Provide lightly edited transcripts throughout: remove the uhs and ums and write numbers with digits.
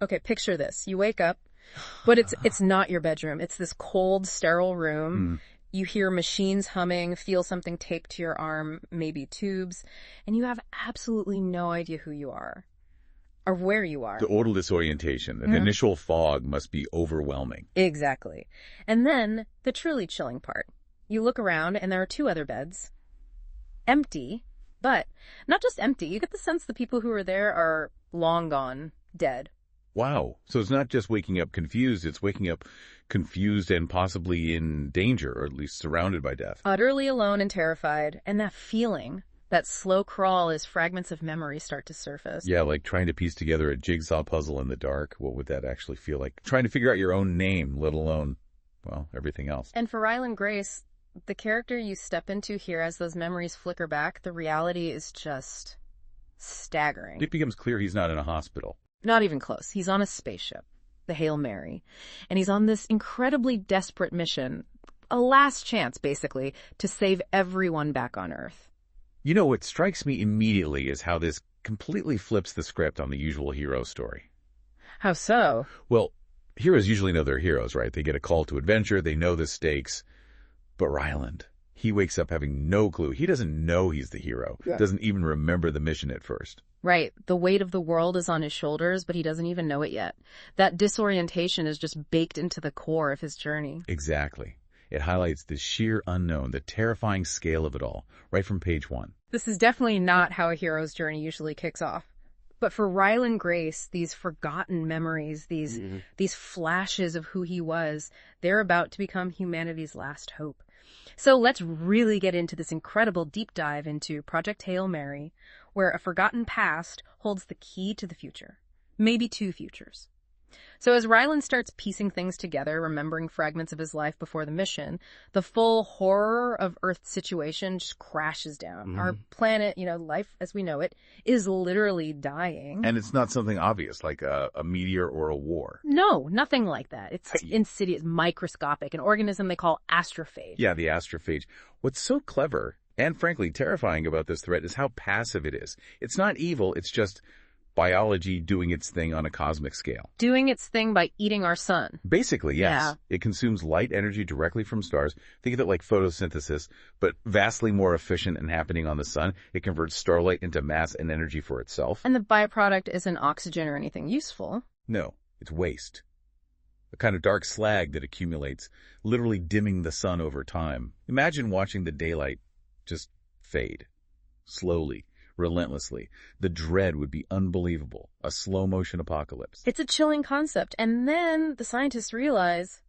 Okay, picture this. You wake up, but it's not your bedroom. It's this cold, sterile room. You hear machines humming, feel something taped to your arm, maybe tubes, and you have absolutely no idea who you are or where you are. The total disorientation, the initial fog must be overwhelming. Exactly. And then the truly chilling part. You look around and there are two other beds. Empty, but not just empty. You get the sense the people who are there are long gone, dead. Wow. So it's not just waking up confused, it's waking up confused and possibly in danger, or at least surrounded by death. Utterly alone and terrified, and that feeling, that slow crawl as fragments of memory start to surface. Yeah, like trying to piece together a jigsaw puzzle in the dark. What would that actually feel like? Trying to figure out your own name, let alone, well, everything else. And for Ryland Grace, the character you step into here as those memories flicker back, the reality is just staggering. It becomes clear he's not in a hospital. Not even close. He's on a spaceship, the Hail Mary, and he's on this incredibly desperate mission, a last chance, basically, to save everyone back on Earth. You know, what strikes me immediately is how this completely flips the script on the usual hero story. How so? Well, heroes usually know they're heroes, right? They get a call to adventure, they know the stakes. But Ryland, he wakes up having no clue. He doesn't know he's the hero, doesn't even remember the mission at first. Right. The weight of the world is on his shoulders, but he doesn't even know it yet. That disorientation is just baked into the core of his journey. Exactly. It highlights the sheer unknown, the terrifying scale of it all, right from page 1. This is definitely not how a hero's journey usually kicks off. But for Ryland Grace, these forgotten memories, these flashes of who he was, they're about to become humanity's last hope. So let's really get into this incredible deep dive into Project Hail Mary, where a forgotten past holds the key to the future. Maybe two futures. So as Ryland starts piecing things together, remembering fragments of his life before the mission, the full horror of Earth's situation just crashes down. Our planet, life as we know it, is literally dying. And it's not something obvious, like a meteor or a war. No, nothing like that. It's insidious, microscopic, an organism they call astrophage. Yeah, the astrophage. What's so clever and frankly terrifying about this threat is how passive it is. It's not evil, it's just biology doing its thing on a cosmic scale. Doing its thing by eating our sun. Basically, yes. Yeah. It consumes light energy directly from stars. Think of it like photosynthesis, but vastly more efficient and happening on the sun. It converts starlight into mass and energy for itself. And the byproduct isn't oxygen or anything useful. No, it's waste. A kind of dark slag that accumulates, literally dimming the sun over time. Imagine watching the daylight just fade, slowly, relentlessly. The dread would be unbelievable. A slow-motion apocalypse. It's a chilling concept. And then the scientists realize,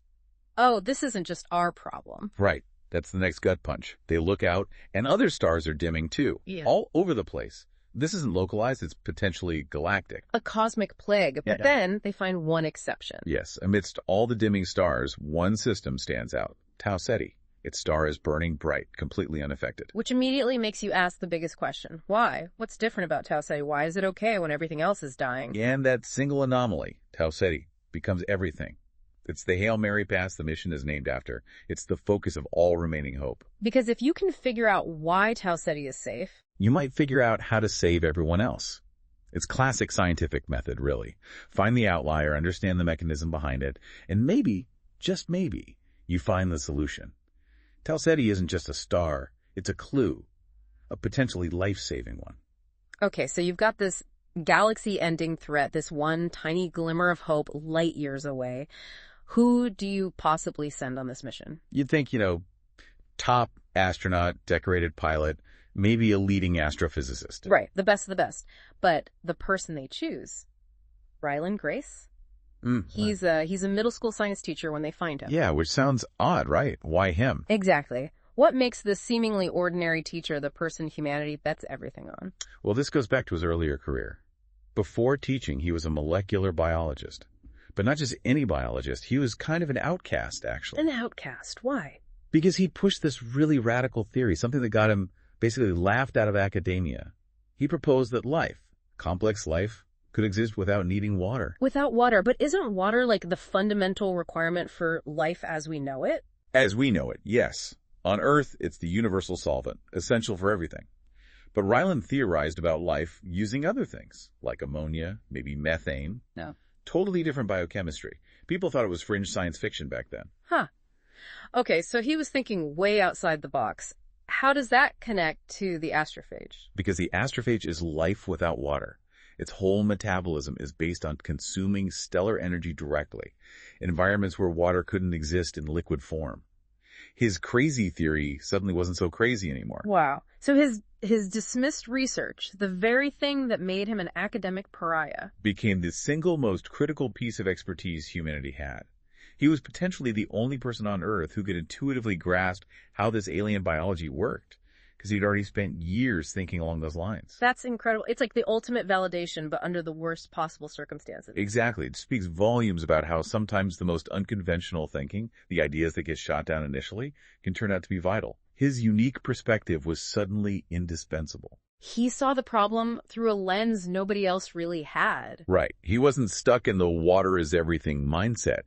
oh, this isn't just our problem. Right. That's the next gut punch. They look out, and other stars are dimming too. Yeah. All over the place. This isn't localized, it's potentially galactic. A cosmic plague. But then they find one exception. Yes. Amidst all the dimming stars, one system stands out. Tau Ceti. Its star is burning bright, completely unaffected. Which immediately makes you ask the biggest question. Why? What's different about Tau Ceti? Why is it okay when everything else is dying? And that single anomaly, Tau Ceti, becomes everything. It's the Hail Mary pass the mission is named after. It's the focus of all remaining hope. Because if you can figure out why Tau Ceti is safe, you might figure out how to save everyone else. It's classic scientific method, really. Find the outlier, understand the mechanism behind it, and maybe, just maybe, you find the solution. Tau Ceti isn't just a star, it's a clue, a potentially life-saving one. Okay, so you've got this galaxy-ending threat, this one tiny glimmer of hope light years away. Who do you possibly send on this mission? You'd think, top astronaut, decorated pilot, maybe a leading astrophysicist. Right, the best of the best. But the person they choose, Ryland Grace? He's a middle school science teacher when they find him. Yeah, which sounds odd, right? Why him? Exactly. What makes this seemingly ordinary teacher the person humanity bets everything on? Well, this goes back to his earlier career. Before teaching, he was a molecular biologist. But not just any biologist. He was kind of an outcast, actually. An outcast? Why? Because he pushed this really radical theory, something that got him basically laughed out of academia. He proposed that life, complex life, could exist without needing water. Without water? But isn't water like the fundamental requirement for life as we know it? As we know it, yes. On Earth, it's the universal solvent, essential for everything. But Ryland theorized about life using other things, like ammonia, maybe methane. No. Totally different biochemistry. People thought it was fringe science fiction back then. Huh. Okay, so he was thinking way outside the box. How does that connect to the astrophage? Because the astrophage is life without water. Its whole metabolism is based on consuming stellar energy directly, in environments where water couldn't exist in liquid form. His crazy theory suddenly wasn't so crazy anymore. Wow. So his dismissed research, the very thing that made him an academic pariah, Became the single most critical piece of expertise humanity had. He was potentially the only person on Earth who could intuitively grasp how this alien biology worked, because he'd already spent years thinking along those lines. That's incredible. It's like the ultimate validation, but under the worst possible circumstances. Exactly. It speaks volumes about how sometimes the most unconventional thinking, the ideas that get shot down initially, can turn out to be vital. His unique perspective was suddenly indispensable. He saw the problem through a lens nobody else really had. Right. He wasn't stuck in the water is everything mindset.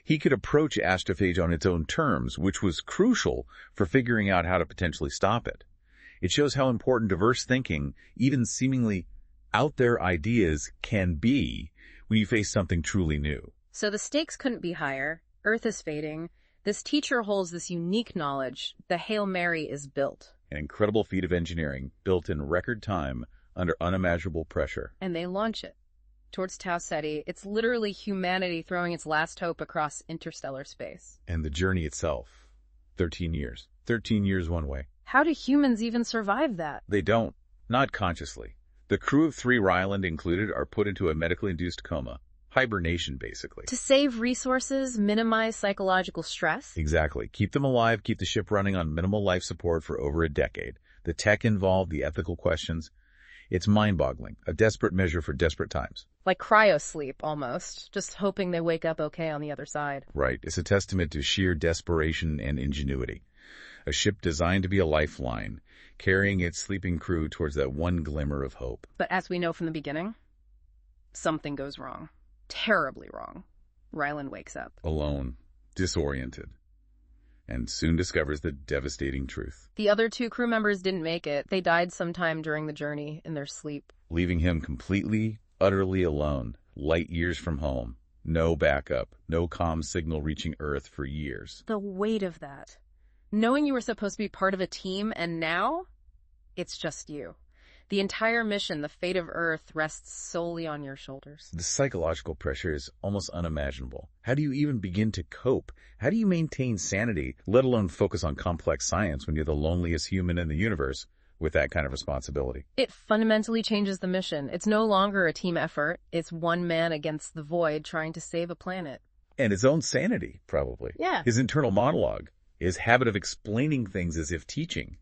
He could approach astrophage on its own terms, which was crucial for figuring out how to potentially stop it. It shows how important diverse thinking, even seemingly out there ideas, can be when you face something truly new. So the stakes couldn't be higher. Earth is fading. This teacher holds this unique knowledge. The Hail Mary is built. An incredible feat of engineering built in record time under unimaginable pressure. And they launch it towards Tau Ceti. It's literally humanity throwing its last hope across interstellar space. And the journey itself, 13 years. 13 years one way. How do humans even survive that? They don't. Not consciously. The crew of 3, Ryland included, are put into a medically induced coma. Hibernation, basically. To save resources, minimize psychological stress? Exactly. Keep them alive, keep the ship running on minimal life support for over a decade. The tech involved, the ethical questions. It's mind-boggling. A desperate measure for desperate times. Like cryosleep, almost. Just hoping they wake up okay on the other side. Right. It's a testament to sheer desperation and ingenuity. A ship designed to be a lifeline, carrying its sleeping crew towards that one glimmer of hope. But as we know from the beginning, something goes wrong. Terribly wrong. Ryland wakes up. Alone, disoriented, and soon discovers the devastating truth. The other 2 crew members didn't make it. They died sometime during the journey in their sleep. Leaving him completely, utterly alone, light years from home. No backup, no comm signal reaching Earth for years. The weight of that. Knowing you were supposed to be part of a team, and now it's just you. The entire mission, the fate of Earth, rests solely on your shoulders. The psychological pressure is almost unimaginable. How do you even begin to cope? How do you maintain sanity, let alone focus on complex science when you're the loneliest human in the universe with that kind of responsibility? It fundamentally changes the mission. It's no longer a team effort. It's one man against the void trying to save a planet. And his own sanity, probably. Yeah. His internal monologue, his habit of explaining things as if teaching,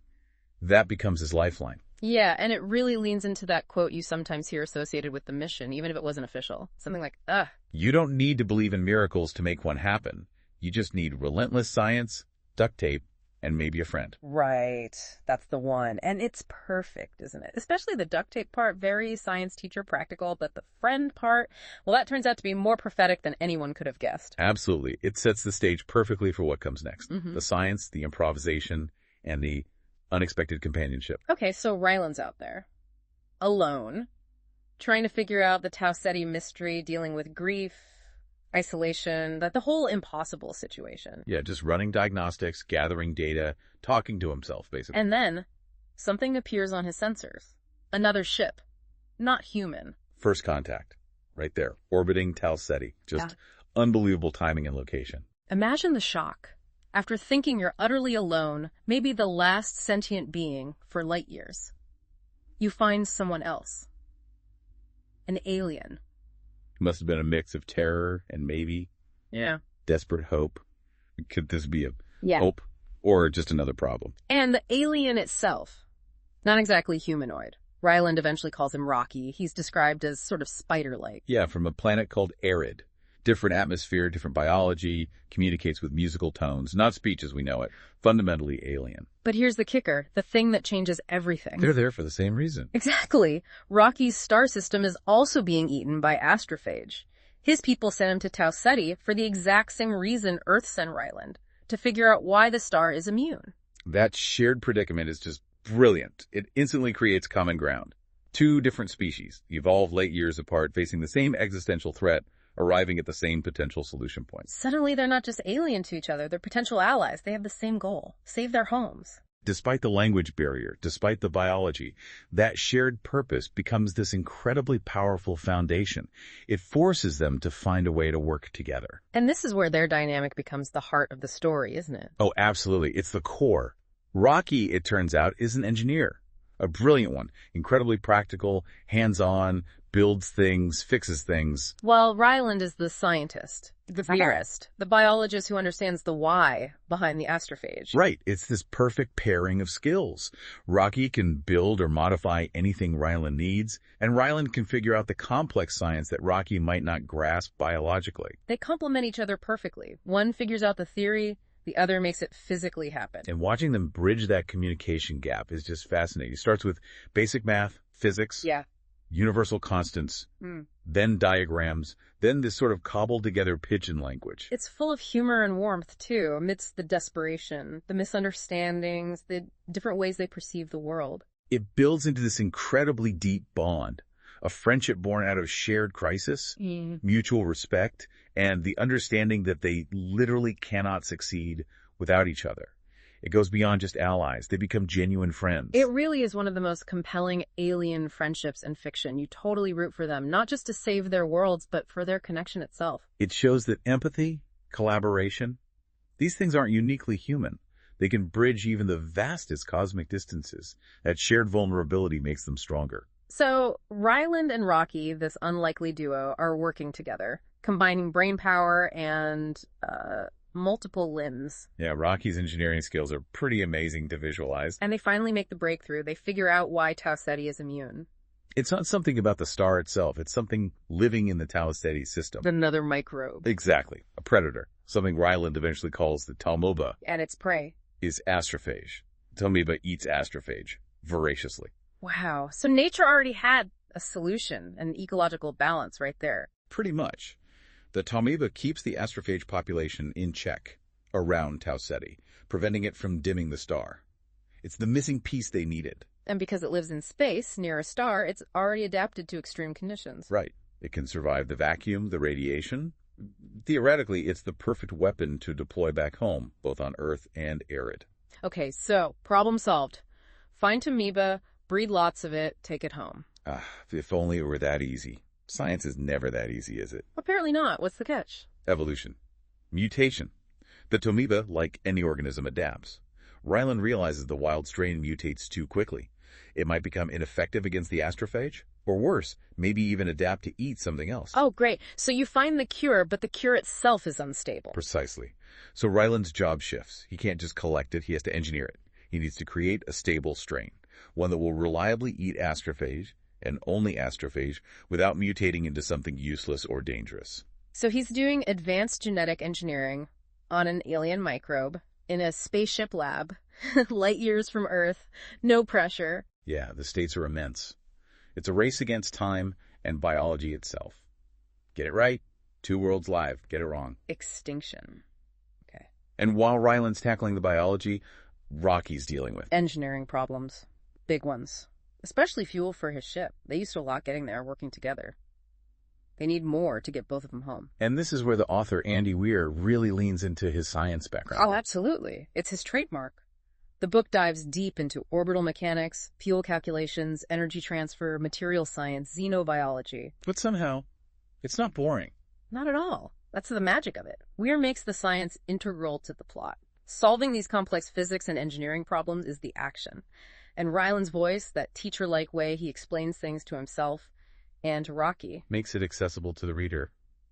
that becomes his lifeline. Yeah, and it really leans into that quote you sometimes hear associated with the mission, even if it wasn't official. Something like, You don't need to believe in miracles to make one happen. You just need relentless science, duct tape, and maybe a friend. Right. That's the one. And it's perfect, isn't it? Especially the duct tape part, very science teacher practical, but the friend part, well, that turns out to be more prophetic than anyone could have guessed. Absolutely. It sets the stage perfectly for what comes next. The science, the improvisation, and the unexpected companionship. Okay, so Ryland's out there, alone, trying to figure out the Tau Ceti mystery, dealing with grief, isolation, the whole impossible situation. Yeah, just running diagnostics, gathering data, talking to himself, basically. And then something appears on his sensors. Another ship. Not human. First contact. Right there. Orbiting Tau Ceti. Just unbelievable timing and location. Imagine the shock. After thinking you're utterly alone, maybe the last sentient being for light years, you find someone else. An alien. It must have been a mix of terror and maybe desperate hope. Could this be a hope or just another problem? And the alien itself, not exactly humanoid. Ryland eventually calls him Rocky. He's described as sort of spider-like. Yeah, from a planet called Arid. Different atmosphere, different biology, communicates with musical tones, not speech as we know it, fundamentally alien. But here's the kicker, the thing that changes everything. They're there for the same reason. Exactly. Rocky's star system is also being eaten by astrophage. His people sent him to Tau Ceti for the exact same reason Earth sent Ryland, to figure out why the star is immune. That shared predicament is just brilliant. It instantly creates common ground. 2 different species, evolved late years apart, facing the same existential threat, arriving at the same potential solution point. Suddenly they're not just alien to each other, they're potential allies. They have the same goal: save their homes. Despite the language barrier, despite the biology, that shared purpose becomes this incredibly powerful foundation. It forces them to find a way to work together. And this is where their dynamic becomes the heart of the story, isn't it? Oh, absolutely. It's the core. Rocky, it turns out, is an engineer. A brilliant one. Incredibly practical, hands-on, builds things, fixes things. While Ryland is the scientist, the theorist, the biologist who understands the why behind the astrophage. Right. It's this perfect pairing of skills. Rocky can build or modify anything Ryland needs, and Ryland can figure out the complex science that Rocky might not grasp biologically. They complement each other perfectly. One figures out the theory, the other makes it physically happen. And watching them bridge that communication gap is just fascinating. It starts with basic math, physics, universal constants, then diagrams, then this sort of cobbled together pidgin language. It's full of humor and warmth, too, amidst the desperation, the misunderstandings, the different ways they perceive the world. It builds into this incredibly deep bond, a friendship born out of shared crisis, mutual respect, and the understanding that they literally cannot succeed without each other. It goes beyond just allies. They become genuine friends. It really is one of the most compelling alien friendships in fiction. You totally root for them, not just to save their worlds, but for their connection itself. It shows that empathy, collaboration, these things aren't uniquely human. They can bridge even the vastest cosmic distances. That shared vulnerability makes them stronger. So, Ryland and Rocky, this unlikely duo, are working together, combining brain power and, multiple limbs. Yeah, Rocky's engineering skills are pretty amazing to visualize. And they finally make the breakthrough. They figure out why Tau Ceti is immune. It's not something about the star itself. It's something living in the Tau Ceti system. Another microbe. Exactly. A predator. Something Ryland eventually calls the Talmoba. And its prey is astrophage. Talmoba eats astrophage voraciously. Wow. So nature already had a solution, an ecological balance right there. Pretty much. The Talmoba keeps the astrophage population in check around Tau Ceti, preventing it from dimming the star. It's the missing piece they needed. And because it lives in space, near a star, it's already adapted to extreme conditions. Right. It can survive the vacuum, the radiation. Theoretically, it's the perfect weapon to deploy back home, both on Earth and arid. Okay, so, problem solved. Find Talmoba, breed lots of it, take it home. If only it were that easy. Science is never that easy, is it? Apparently not. What's the catch? Evolution. Mutation. The Talmoba, like any organism, adapts. Ryland realizes the wild strain mutates too quickly. It might become ineffective against the astrophage, or worse, maybe even adapt to eat something else. Oh, great. So you find the cure, but the cure itself is unstable. Precisely. So Ryland's job shifts. He can't just collect it, he has to engineer it. He needs to create a stable strain, one that will reliably eat astrophage, and only astrophage, without mutating into something useless or dangerous. So he's doing advanced genetic engineering on an alien microbe in a spaceship lab, light years from Earth, no pressure. Yeah, the stakes are immense. It's a race against time and biology itself. Get it right, 2 worlds live. Get it wrong. Extinction. Okay. And while Ryland's tackling the biology, Rocky's dealing with engineering problems. Big ones. Especially fuel for his ship. They used to a lot getting there, working together. They need more to get both of them home. And this is where the author, Andy Weir, really leans into his science background. Oh, absolutely. It's his trademark. The book dives deep into orbital mechanics, fuel calculations, energy transfer, material science, xenobiology. But somehow, it's not boring. Not at all. That's the magic of it. Weir makes the science integral to the plot. Solving these complex physics and engineering problems is the action. And Ryland's voice, that teacher-like way he explains things to himself and to Rocky, makes it accessible to the reader,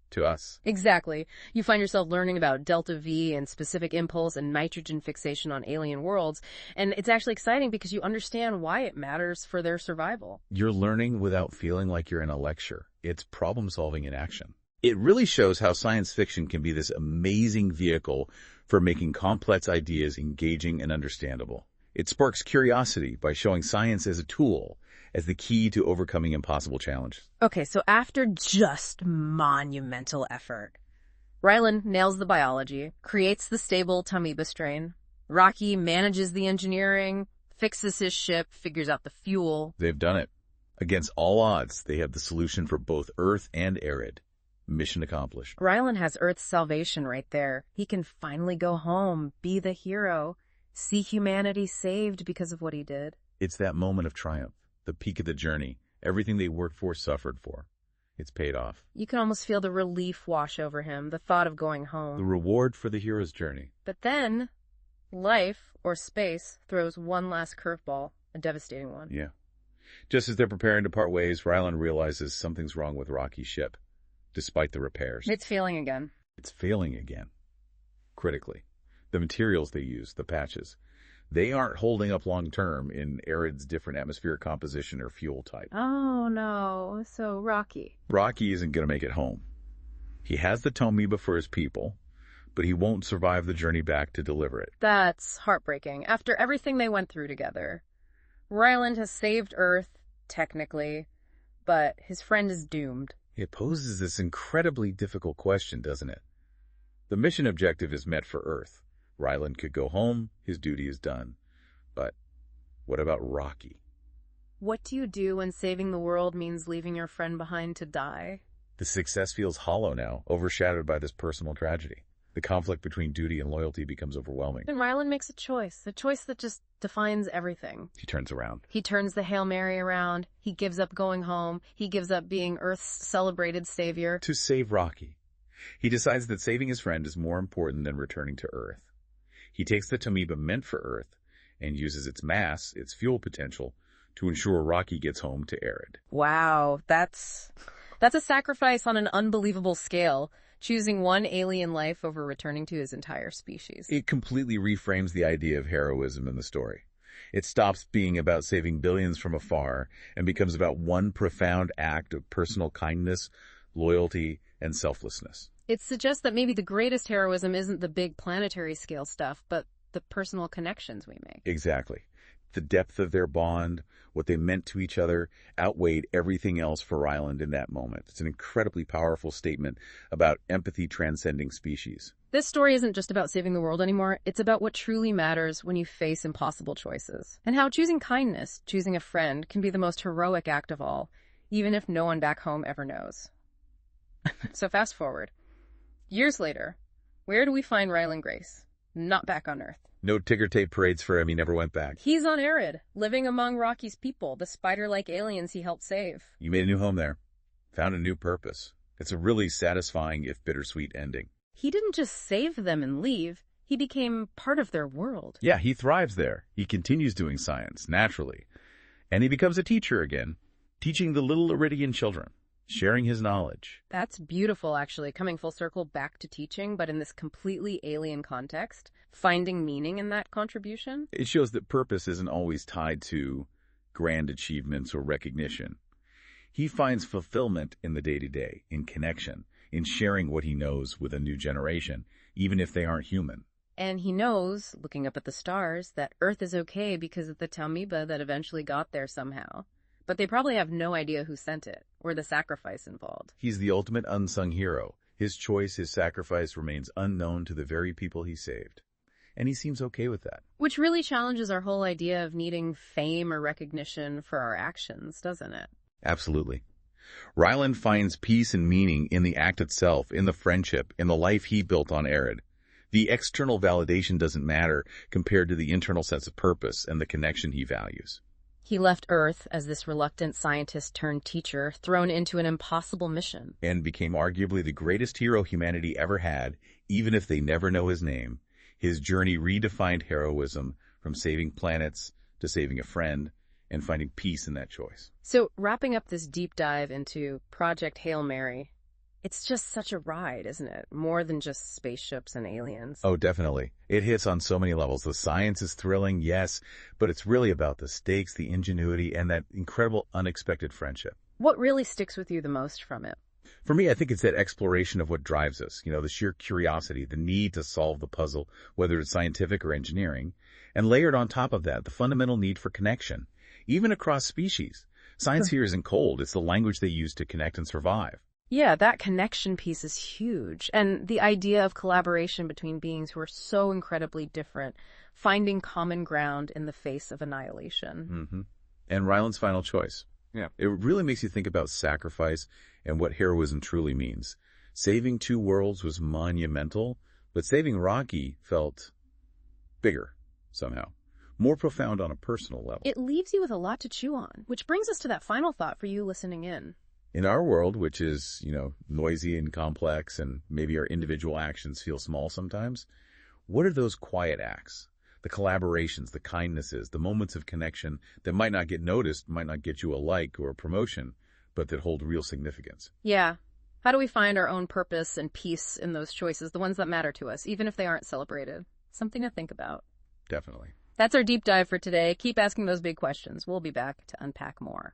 to us. Exactly. You find yourself learning about delta V and specific impulse and nitrogen fixation on alien worlds, and it's actually exciting because you understand why it matters for their survival. You're learning without feeling like you're in a lecture. It's problem-solving in action. It really shows how science fiction can be this amazing vehicle for making complex ideas engaging and understandable. It sparks curiosity by showing science as a tool, as the key to overcoming impossible challenges. Okay, so after just monumental effort, Ryland nails the biology, creates the stable Talmoba strain. Rocky manages the engineering, fixes his ship, figures out the fuel. They've done it. Against all odds, they have the solution for both Earth and arid. Mission accomplished. Ryland has Earth's salvation right there. He can finally go home, be the hero, see humanity saved because of what he did. It's that moment of triumph, the peak of the journey, everything they worked for, suffered for. It's paid off. You can almost feel the relief wash over him, the thought of going home. The reward for the hero's journey. But then, life, or space, throws one last curveball, a devastating one. Yeah. Just as they're preparing to part ways, Ryland realizes something's wrong with Rocky's ship, despite the repairs. It's failing again. It's failing again. Critically. The materials they use, the patches, they aren't holding up long-term in Arid's different atmospheric composition or fuel type. Oh, no. So Rocky. Rocky isn't going to make it home. He has the Tomoeba for his people, but he won't survive the journey back to deliver it. That's heartbreaking. After everything they went through together, Ryland has saved Earth, technically, but his friend is doomed. It poses this incredibly difficult question, doesn't it? The mission objective is met for Earth. Ryland could go home, his duty is done. But what about Rocky? What do you do when saving the world means leaving your friend behind to die? The success feels hollow now, overshadowed by this personal tragedy. The conflict between duty and loyalty becomes overwhelming. And Ryland makes a choice that just defines everything. He turns around. He turns the Hail Mary around. He gives up going home. He gives up being Earth's celebrated savior. To save Rocky. He decides that saving his friend is more important than returning to Earth. He takes the Tomoeba meant for Earth and uses its mass, its fuel potential, to ensure Rocky gets home to Arid. Wow, that's a sacrifice on an unbelievable scale, choosing one alien life over returning to his entire species. It completely reframes the idea of heroism in the story. It stops being about saving billions from afar and becomes about one profound act of personal kindness, loyalty, and selflessness. It suggests that maybe the greatest heroism isn't the big planetary scale stuff, but the personal connections we make. Exactly. The depth of their bond, what they meant to each other, outweighed everything else for Ryland in that moment. It's an incredibly powerful statement about empathy transcending species. This story isn't just about saving the world anymore. It's about what truly matters when you face impossible choices. And how choosing kindness, choosing a friend, can be the most heroic act of all, even if no one back home ever knows. So fast forward. Years later, where do we find Ryland Grace? Not back on Earth. No ticker tape parades for him. He never went back. He's on Arid, living among Rocky's people, the spider-like aliens he helped save. You made a new home there. Found a new purpose. It's a really satisfying, if bittersweet, ending. He didn't just save them and leave. He became part of their world. Yeah, he thrives there. He continues doing science, naturally. And he becomes a teacher again, teaching the little Iridian children, sharing his knowledge. That's beautiful, actually, coming full circle back to teaching, but in this completely alien context, finding meaning in that contribution. It shows that purpose isn't always tied to grand achievements or recognition. He finds fulfillment in the day-to-day, in connection, in sharing what he knows with a new generation, even if they aren't human. And he knows, looking up at the stars, that Earth is okay because of the Tomoeba that eventually got there somehow. But they probably have no idea who sent it, or the sacrifice involved. He's the ultimate unsung hero. His choice, his sacrifice remains unknown to the very people he saved. And he seems okay with that. Which really challenges our whole idea of needing fame or recognition for our actions, doesn't it? Absolutely. Ryland finds peace and meaning in the act itself, in the friendship, in the life he built on Arid. The external validation doesn't matter compared to the internal sense of purpose and the connection he values. He left Earth as this reluctant scientist turned teacher, thrown into an impossible mission. And became arguably the greatest hero humanity ever had, even if they never know his name. His journey redefined heroism from saving planets to saving a friend and finding peace in that choice. So, wrapping up this deep dive into Project Hail Mary, it's just such a ride, isn't it? More than just spaceships and aliens. Oh, definitely. It hits on so many levels. The science is thrilling, yes, but it's really about the stakes, the ingenuity, and that incredible unexpected friendship. What really sticks with you the most from it? For me, I think it's that exploration of what drives us. The sheer curiosity, the need to solve the puzzle, whether it's scientific or engineering, and layered on top of that, the fundamental need for connection, even across species. Science here isn't cold. It's the language they use to connect and survive. Yeah, that connection piece is huge. And the idea of collaboration between beings who are so incredibly different, finding common ground in the face of annihilation. Mm-hmm. And Ryland's final choice. Yeah, it really makes you think about sacrifice and what heroism truly means. Saving two worlds was monumental, but saving Rocky felt bigger, somehow. More profound on a personal level. It leaves you with a lot to chew on, which brings us to that final thought for you listening in. In our world, which is, noisy and complex, and maybe our individual actions feel small sometimes, what are those quiet acts? The collaborations, the kindnesses, the moments of connection that might not get noticed, might not get you a like or a promotion, but that hold real significance. Yeah. How do we find our own purpose and peace in those choices, the ones that matter to us, even if they aren't celebrated? Something to think about. Definitely. That's our deep dive for today. Keep asking those big questions. We'll be back to unpack more.